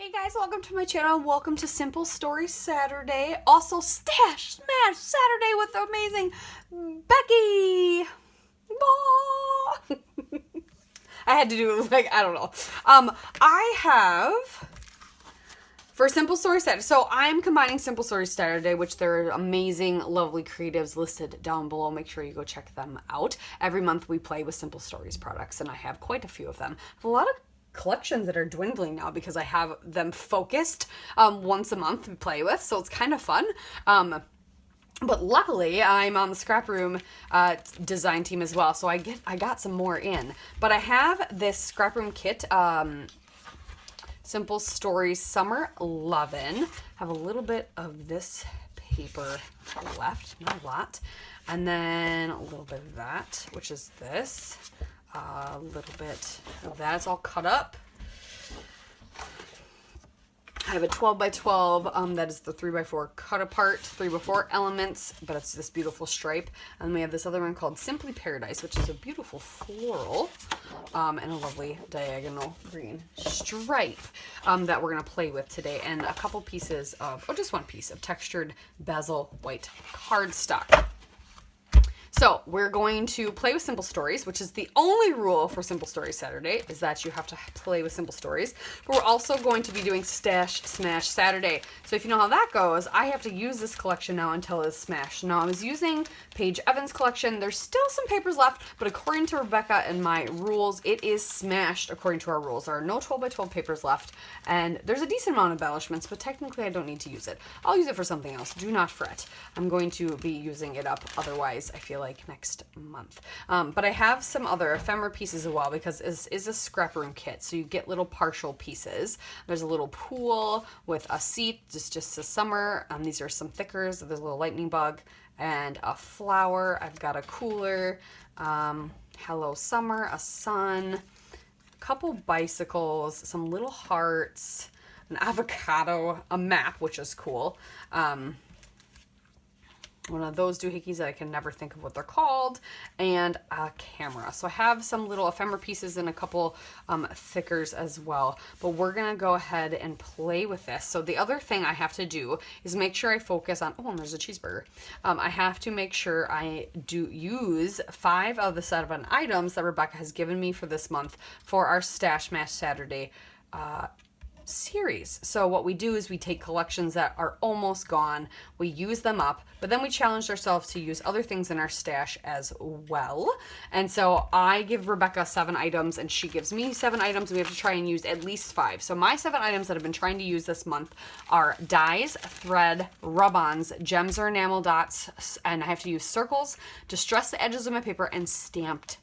Hey guys, welcome to my channel. Welcome to Simple Story Saturday. Also, Stash Smash Saturday with the amazing Becky. I had to do it like, I don't know. I have, for Simple Story Saturday, so I'm combining Simple Story Saturday, which there are amazing, lovely creatives listed down below. Make sure you go check them out. Every month we play with Simple Stories products, and I have quite a few of them. I have a lot of collections that are dwindling now because I have them focused once a month to play with, so it's kind of fun. But luckily, I'm on the scrap room design team as well, so I got some more in. But I have this scrap room kit, Simple Stories Summer Lovin'. Have a little bit of this paper left, not a lot, and then a little bit of that, which is this. A little bit of that. It's all cut up. I have a 12 by 12 that is the 3 by 4 cut apart 3 by 4 elements, but it's this beautiful stripe. And then we have this other one called Simply Paradise, which is a beautiful floral and a lovely diagonal green stripe that we're going to play with today. And a couple pieces of, just one piece of textured bezel white cardstock. So we're going to play with Simple Stories, which is the only rule for Simple Stories Saturday, is that you have to play with Simple Stories. But we're also going to be doing Stash Smash Saturday. So if you know how that goes, I have to use this collection now until it's smashed. Now I was using Paige Evans' collection. There's still some papers left, but according to Rebecca and my rules, it is smashed according to our rules. There are no 12 by 12 papers left, and there's a decent amount of embellishments, but technically I don't need to use it. I'll use it for something else. Do not fret. I'm going to be using it up otherwise, I feel like next month. But I have some other ephemera pieces as well, because it is a scrap room kit, so you get little partial pieces. There's a little pool with a seat, just a summer. These are some thickers. There's a little lightning bug and a flower. I've got a cooler, hello summer, a sun, a couple bicycles, some little hearts, an avocado, a map, which is cool. One of those doohickeys that I can never think of what they're called, and a camera. So I have some little ephemera pieces and a couple thickers as well, but we're gonna go ahead and play with this. So the other thing I have to do is make sure I focus on, and there's a cheeseburger. I have to make sure I do use 5 of the set of items that Rebecca has given me for this month for our Stash Mash Saturday series. So what we do is we take collections that are almost gone, we use them up, but then we challenged ourselves to use other things in our stash as well. And so I give Rebecca 7 items and she gives me 7 items, and we have to try and use at least 5. So my 7 items that I've been trying to use this month are dies, thread, rub-ons, gems or enamel dots, and I have to use circles, distress the edges of my paper, and stamped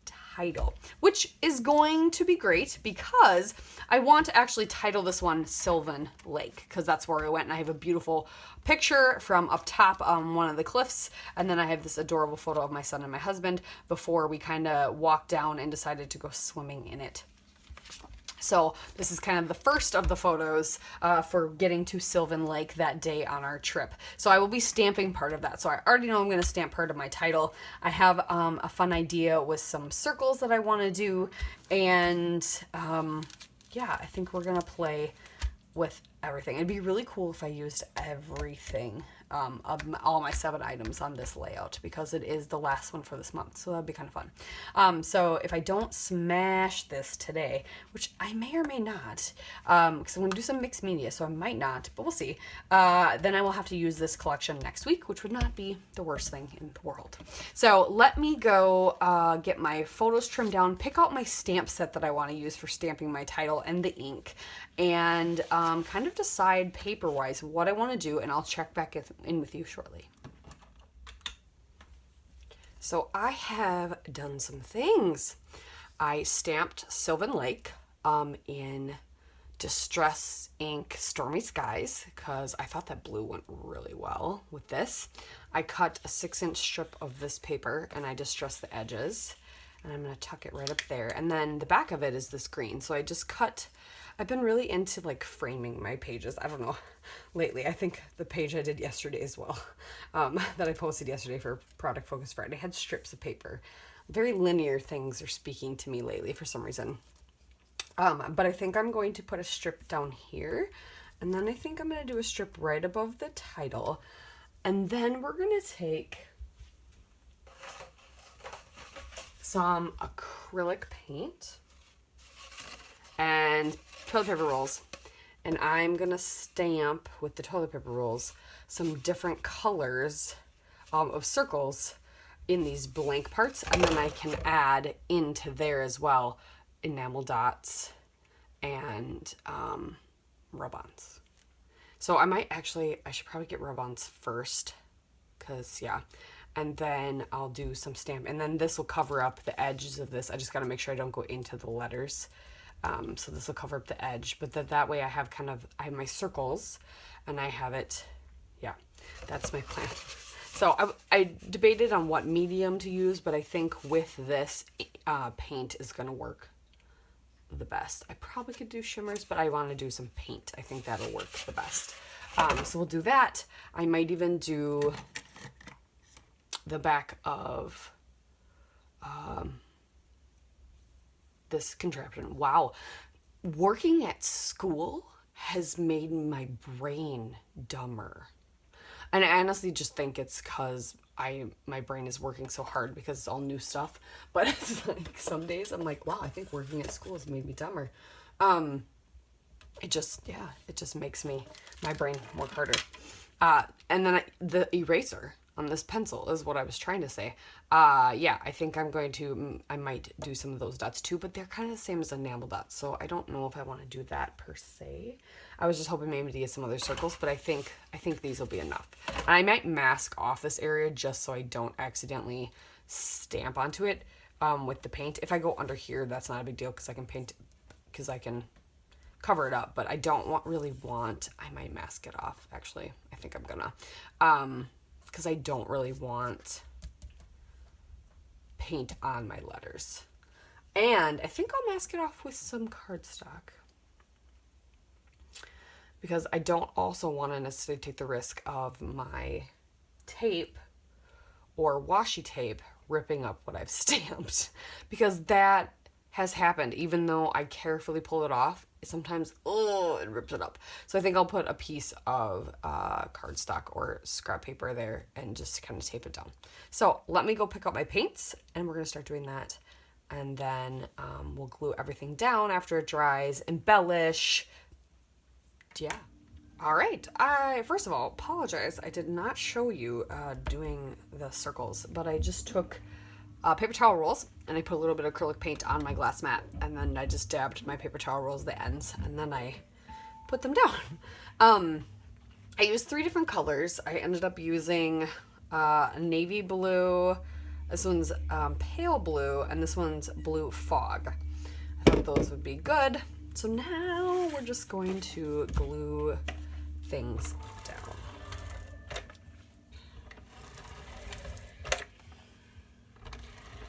title, which is going to be great because I want to actually title this one Sylvan Lake, because that's where I went, and I have a beautiful picture from up top on one of the cliffs, and then I have this adorable photo of my son and my husband before we kind of walked down and decided to go swimming in it. So this is kind of the first of the photos for getting to Sylvan Lake that day on our trip. So I will be stamping part of that. So I already know I'm going to stamp part of my title. I have a fun idea with some circles that I want to do. And yeah, I think we're going to play with everything. It'd be really cool if I used everything of all my 7 items on this layout, because it is the last one for this month, so that'd be kind of fun. So if I don't smash this today, which I may or may not, because I'm going to do some mixed media, so I might not, but we'll see, then I will have to use this collection next week, which would not be the worst thing in the world. So let me go get my photos trimmed down, pick out my stamp set that I want to use for stamping my title and the ink, and kind of decide paper-wise what I want to do, and I'll check back in with you shortly. So I have done some things. I stamped Sylvan Lake in Distress Ink Stormy Skies, because I thought that blue went really well with this. I cut a 6-inch strip of this paper and I distressed the edges, and I'm going to tuck it right up there. And then the back of it is this green. So I just cut, I've been really into like framing my pages. I don't know, lately. I think the page I did yesterday as well, that I posted yesterday for Product Focus Friday, had strips of paper. Very linear things are speaking to me lately for some reason. But I think I'm going to put a strip down here, and then I think I'm going to do a strip right above the title, and then we're going to take some acrylic paint and toilet paper rolls, and I'm going to stamp with the toilet paper rolls some different colors of circles in these blank parts, and then I can add into there as well enamel dots and rub-ons. So I should probably get rub-ons first, because yeah, and then I'll do some stamp, and then this will cover up the edges of this. I just got to make sure I don't go into the letters. So this will cover up the edge, but that way I have my circles, and I have it, yeah, that's my plan. So I debated on what medium to use, but I think with this paint is going to work the best. I probably could do shimmers, but I want to do some paint. I think that'll work the best. So we'll do that. I might even do the back of this contraption. Wow. Working at school has made my brain dumber. And I honestly just think it's because my brain is working so hard because it's all new stuff. But it's like some days I'm like, wow, I think working at school has made me dumber. It just makes my brain work harder. And then the eraser on this pencil is what I was trying to say. Yeah, I think I might do some of those dots too, but they're kind of the same as enamel dots, so I don't know if I want to do that per se. I was just hoping maybe to get some other circles, but I think these will be enough. And I might mask off this area just so I don't accidentally stamp onto it with the paint. If I go under here, that's not a big deal because I can cover it up, but I don't really want, I might mask it off, actually. I think I'm gonna, because I don't really want paint on my letters. And I think I'll mask it off with some cardstock, because I don't also want to necessarily take the risk of my tape or washi tape ripping up what I've stamped, because that has happened. Even though I carefully pull it off, sometimes it rips it up. So I think I'll put a piece of cardstock or scrap paper there and just kind of tape it down. So let me go pick up my paints, and we're gonna start doing that, and then we'll glue everything down after it dries, embellish. Yeah. All right. I first of all apologize. I did not show you doing the circles, but I just took paper towel rolls and I put a little bit of acrylic paint on my glass mat, and then I just dabbed my paper towel rolls the ends, and then I put them down. I used 3 different colors. I ended up using a navy blue, this one's pale blue, and this one's blue fog. I thought those would be good. So now we're just going to glue things down.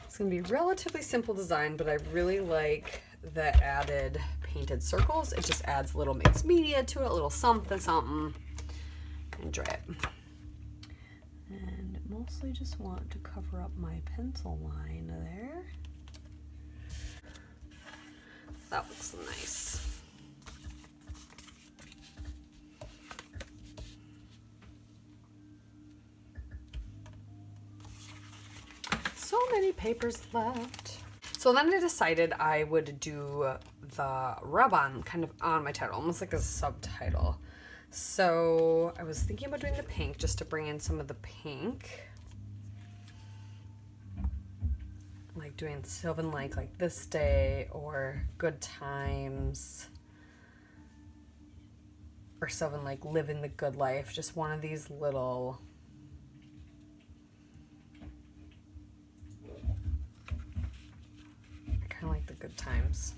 It's going to be relatively simple design, but I really like the added painted circles. It just adds a little mixed media to it, a little something. Enjoy it. And mostly just want to cover up my pencil line there. That looks nice. So many papers left. So then I decided I would do the rub-on kind of on my title, almost like a subtitle. So I was thinking about doing the pink just to bring in some of the pink. Like doing Sylvan Lake like this day, or Good Times, or Sylvan Lake Living the Good Life. Just one of these little I kind of like the Good Times.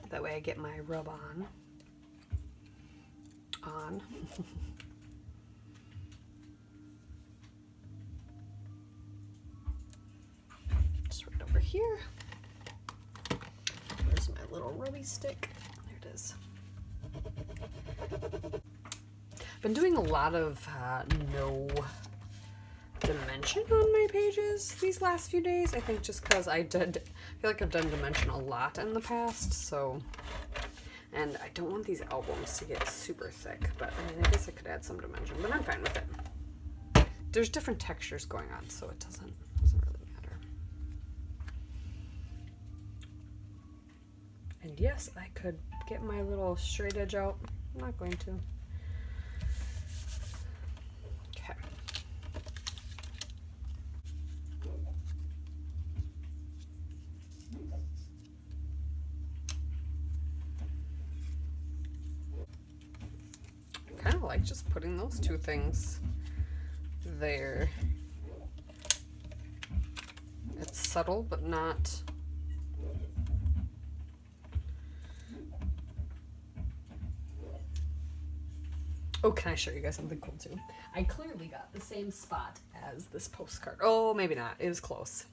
That way I get my rub-on on. Just right over here. little rubby stick. There it is. Been doing a lot of no dimension on my pages these last few days. I think just because I feel like I've done dimension a lot in the past, so, and I don't want these albums to get super thick, but I mean, I guess I could add some dimension, but I'm fine with it. There's different textures going on, so it doesn't really matter. And yes, I could get my little straight edge out. I'm not going to. Okay. Kind of like just putting those two things there. It's subtle, but not. Oh, can I show you guys something cool too? I clearly got the same spot as this postcard. Oh, maybe not. It was close.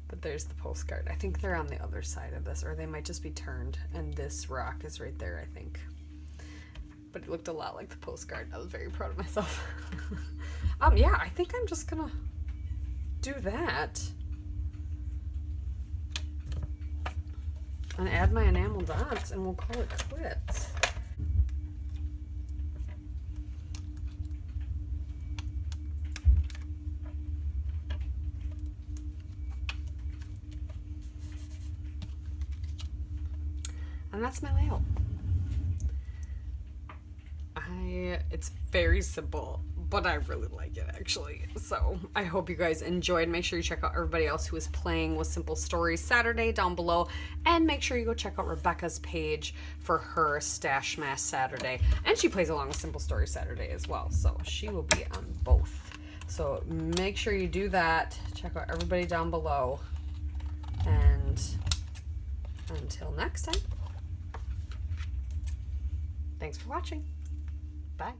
But there's the postcard. I think they're on the other side of this, or they might just be turned, and this rock is right there, I think. But it looked a lot like the postcard. I was very proud of myself. Yeah, I think I'm just gonna do that. And add my enamel dots, and we'll call it quits. And that's my layout. It's very simple, but I really like it actually. So I hope you guys enjoyed. Make sure you check out everybody else who is playing with Simple Stories Saturday down below, and make sure you go check out Rebecca's page for her Stash Mass Saturday. And she plays along with Simple Stories Saturday as well, so she will be on both. So make sure you do that. Check out everybody down below. And until next time, thanks for watching. Bye.